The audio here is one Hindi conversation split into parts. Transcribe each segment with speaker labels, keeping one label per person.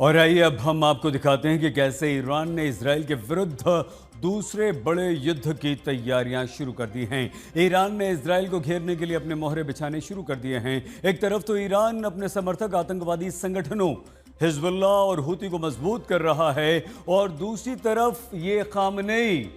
Speaker 1: और आइए अब हम आपको दिखाते हैं कि कैसे ईरान ने इजराइल के विरुद्ध दूसरे बड़े युद्ध की तैयारियां शुरू कर दी हैं। ईरान ने इजराइल को घेरने के लिए अपने मोहरे बिछाने शुरू कर दिए हैं। एक तरफ तो ईरान अपने समर्थक आतंकवादी संगठनों हिजबुल्लाह और हूती को मजबूत कर रहा है और दूसरी तरफ ये खामनेई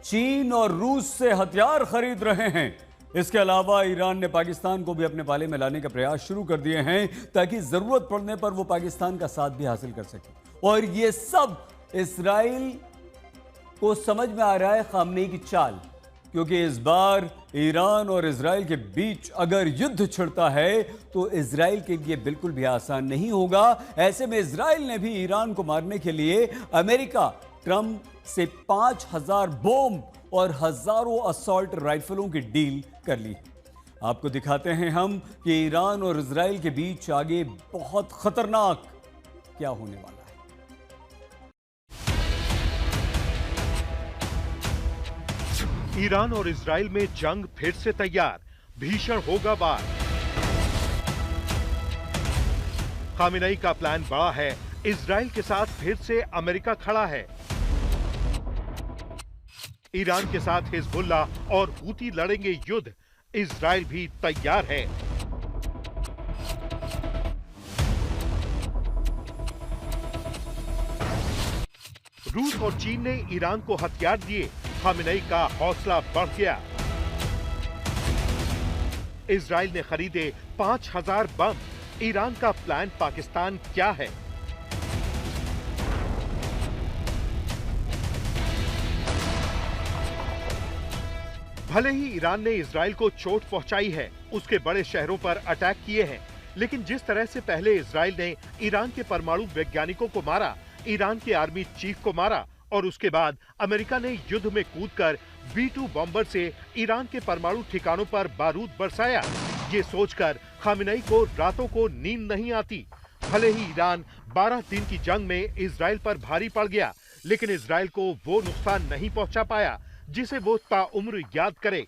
Speaker 1: चीन और रूस से हथियार खरीद रहे हैं। इसके अलावा ईरान ने पाकिस्तान को भी अपने पाले में लाने का प्रयास शुरू कर दिए हैं ताकि जरूरत पड़ने पर वो पाकिस्तान का साथ भी हासिल कर सके। और ये सब इसराइल को समझ में आ रहा है खामनेई की चाल, क्योंकि इस बार ईरान और इजराइल के बीच अगर युद्ध छिड़ता है तो इजराइल के लिए बिल्कुल भी आसान नहीं होगा। ऐसे में इजराइल ने भी ईरान को मारने के लिए अमेरिका ट्रंप से 5000 बम और हजारों असॉल्ट राइफलों की डील कर ली। आपको दिखाते हैं हम कि ईरान और इजराइल के बीच आगे बहुत खतरनाक क्या होने वाला है।
Speaker 2: ईरान और इजराइल में जंग फिर से तैयार, भीषण होगा वार। खामेनेई का प्लान बड़ा है, इजराइल के साथ फिर से अमेरिका खड़ा है। ईरान के साथ हिजबुल्लाह और हूती लड़ेंगे युद्ध, इजराइल भी तैयार है। रूस और चीन ने ईरान को हथियार दिए, खामेनेई का हौसला बढ़ गया। इजराइल ने खरीदे 5000 बम, ईरान का प्लान पाकिस्तान क्या है? भले ही ईरान ने इजराइल को चोट पहुंचाई है, उसके बड़े शहरों पर अटैक किए हैं, लेकिन जिस तरह से पहले इजराइल ने ईरान के परमाणु वैज्ञानिकों को मारा, ईरान के आर्मी चीफ को मारा और उसके बाद अमेरिका ने युद्ध में कूदकर B-2 बॉम्बर से ईरान के परमाणु ठिकानों पर बारूद बरसाया, ये सोचकर खामेनेई को रातों को नींद नहीं आती। भले ही ईरान 12 दिन की जंग में इजराइल पर भारी पड़ गया, लेकिन इजराइल को वो नुकसान नहीं पहुंचा पाया जिसे वो ताउम्र याद करे।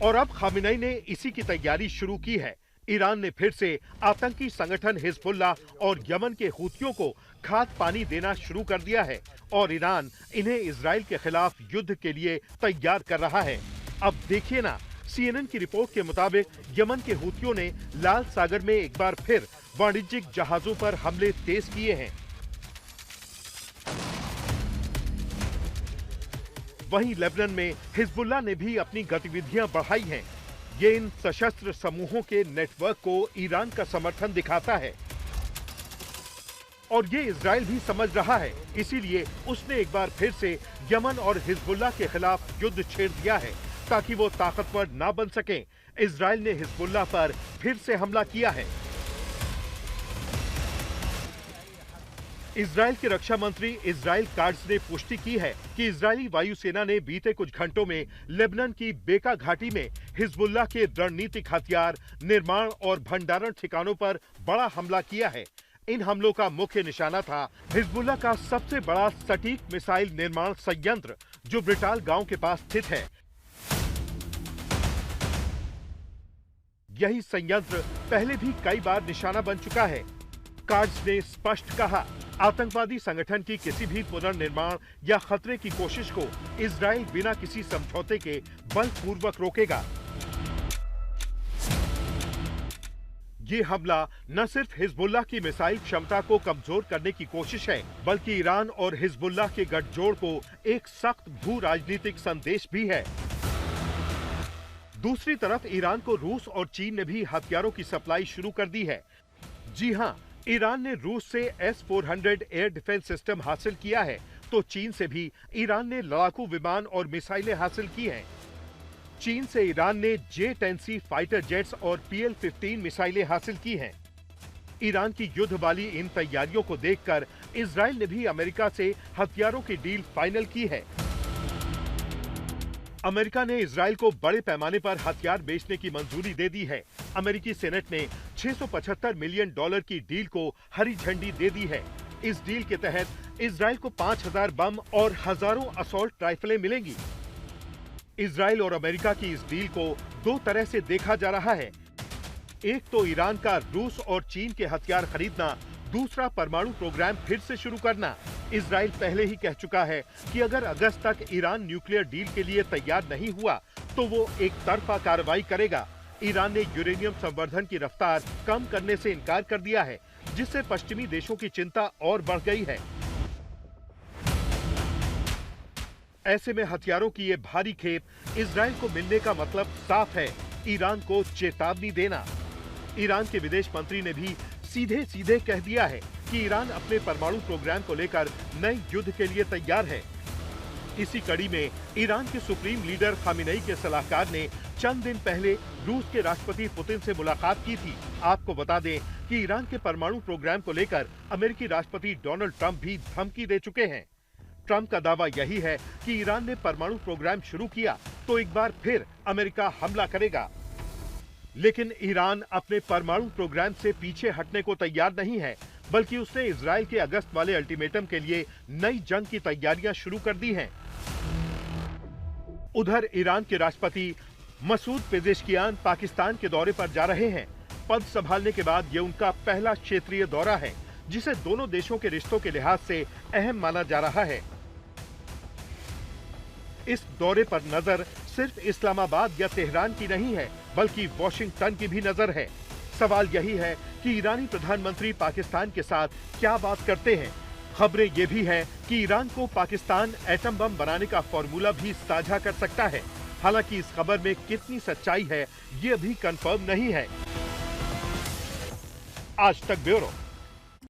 Speaker 2: और अब खामेनेई ने इसी की तैयारी शुरू की है। ईरान ने फिर से आतंकी संगठन हिजबुल्लाह और यमन के हूतियों को खाद पानी देना शुरू कर दिया है और ईरान इन्हें इजराइल के खिलाफ युद्ध के लिए तैयार कर रहा है। अब देखिए ना, CNN की रिपोर्ट के मुताबिक यमन के हूतियों ने लाल सागर में एक बार फिर वाणिज्यिक जहाजों पर हमले तेज किए हैं। वहीं लेबनान में हिजबुल्लाह ने भी अपनी गतिविधियां बढ़ाई हैं। ये इन सशस्त्र समूहों के नेटवर्क को ईरान का समर्थन दिखाता है और ये इजराइल भी समझ रहा है, इसीलिए उसने एक बार फिर से यमन और हिजबुल्लाह के खिलाफ युद्ध छेड़ दिया है ताकि वो ताकतवर ना बन सकें। इजराइल ने हिजबुल्लाह पर फिर से हमला किया है। इजराइल के रक्षा मंत्री इजराइल काट्ज ने पुष्टि की है कि इजरायली वायुसेना ने बीते कुछ घंटों में लेबनान की बेका घाटी में हिजबुल्लाह के रणनीतिक हथियार निर्माण और भंडारण ठिकानों पर बड़ा हमला किया है। इन हमलों का मुख्य निशाना था हिजबुल्लाह का सबसे बड़ा सटीक मिसाइल निर्माण संयंत्र, जो ब्रिटाल गांव के पास स्थित है। यही संयंत्र पहले भी कई बार निशाना बन चुका है। काट्ज ने स्पष्ट कहा, आतंकवादी संगठन की किसी भी पुनर्निर्माण या खतरे की कोशिश को इजराइल बिना किसी समझौते के बलपूर्वक रोकेगा। ये हमला न सिर्फ हिजबुल्लाह की मिसाइल क्षमता को कमजोर करने की कोशिश है, बल्कि ईरान और हिजबुल्लाह के गठजोड़ को एक सख्त भू राजनीतिक संदेश भी है। दूसरी तरफ ईरान को रूस और चीन ने भी हथियारों की सप्लाई शुरू कर दी है। जी हां, ईरान ने रूस से S-400 एयर डिफेंस सिस्टम हासिल किया है, तो चीन से भी ईरान ने लड़ाकू विमान और मिसाइलें हासिल की हैं। चीन से ईरान ने J-10C फाइटर जेट्स और PL-15 मिसाइलें हासिल की हैं। ईरान की युद्ध वाली इन तैयारियों को देखकर इजराइल ने भी अमेरिका से हथियारों की डील फाइनल की है। अमेरिका ने इजराइल को बड़े पैमाने पर हथियार बेचने की मंजूरी दे दी है। अमेरिकी सेनेट ने $675 मिलियन की डील को हरी झंडी दे दी है। इस डील के तहत इजराइल को 5000 बम और हजारों असॉल्ट राइफलें मिलेंगी। इजराइल और अमेरिका की इस डील को दो तरह से देखा जा रहा है। एक तो ईरान का रूस और चीन के हथियार खरीदना, दूसरा परमाणु प्रोग्राम फिर से शुरू करना। इजराइल पहले ही कह चुका है कि अगर अगस्त तक ईरान न्यूक्लियर डील के लिए तैयार नहीं हुआ तो वो एक तरफा कार्रवाई करेगा। ईरान ने यूरेनियम संवर्धन की रफ्तार कम करने से इनकार कर दिया है, जिससे पश्चिमी देशों की चिंता और बढ़ गई है। ऐसे में हथियारों की ये भारी खेप इजराइल को मिलने का मतलब साफ है, ईरान को चेतावनी देना। ईरान के विदेश मंत्री ने भी सीधे सीधे कह दिया है कि ईरान अपने परमाणु प्रोग्राम को लेकर नए युद्ध के लिए तैयार है। इसी कड़ी में ईरान के सुप्रीम लीडर खामेनेई के सलाहकार ने चंद दिन पहले रूस के राष्ट्रपति पुतिन से मुलाकात की थी। आपको बता दें कि ईरान के परमाणु प्रोग्राम को लेकर अमेरिकी राष्ट्रपति डोनाल्ड ट्रंप भी धमकी दे चुके हैं। ट्रंप का दावा यही है कि ईरान ने परमाणु प्रोग्राम शुरू किया तो एक बार फिर अमेरिका हमला करेगा। लेकिन ईरान अपने परमाणु प्रोग्राम से पीछे हटने को तैयार नहीं है, बल्कि उसने इजराइल के अगस्त वाले अल्टीमेटम के लिए नई जंग की तैयारियां शुरू कर दी हैं। उधर ईरान के राष्ट्रपति मसूद पेजेश्कियान पाकिस्तान के दौरे पर जा रहे हैं। पद संभालने के बाद ये उनका पहला क्षेत्रीय दौरा है, जिसे दोनों देशों के रिश्तों के लिहाज से अहम माना जा रहा है। इस दौरे पर नजर सिर्फ इस्लामाबाद या तेहरान की नहीं है, बल्कि वॉशिंगटन की भी नजर है। सवाल यही है कि ईरानी प्रधानमंत्री पाकिस्तान के साथ क्या बात करते हैं। खबरें ये भी हैं कि ईरान को पाकिस्तान एटम बम बनाने का फॉर्मूला भी साझा कर सकता है। हालांकि इस खबर में कितनी सच्चाई है, ये अभी कंफर्म नहीं है। आज तक ब्यूरो।